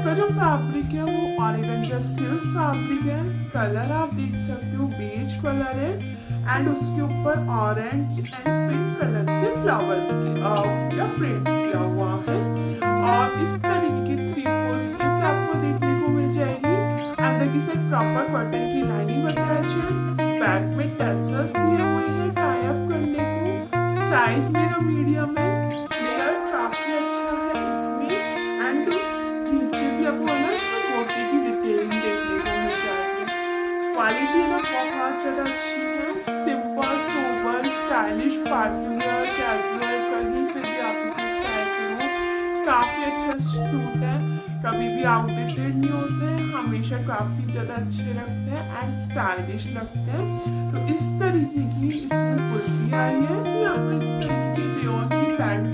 इसका जो फैब्रिक है वो ऑर्गेन्जा सिल्क फैब्रिक है। कलर आप देख सकते हो बेज कलर है एंड उसके ऊपर ऑरेंज एंड पिंक कलर से फ्लावर्स का प्रिंट किया हुआ है। और इस तरीके की 3/4 स्लीव्स आपको देखने को मिल जाएगी। अंदर की साइड प्रॉपर कॉटन की लाइनिंग अटैच है। बैक में टैसल्स दिए हुए हैं टाई अप करने को। साइज मेरा मीडियम है। फ्लेयर काफी अच्छा है इसमें एंड नीचे भी आपको ना इसमें गोटे की डिटेलिंग देखने को मिल जाएगी। क्वालिटी ना बहुत ज्यादा अच्छी है। Simple sober stylish partywear casual कहीं पे भी आप इसे स्टाइल करो काफी अच्छा सूट है। कभी भी आउटडेटेड नहीं होते, हमेशा काफी ज्यादा अच्छे लगते हैं एंड स्टाइलिश लगते हैं। तो इस तरीके की इसमें कुर्ती आई है। इसमें आपको इस तरीके की रेयन की पैंट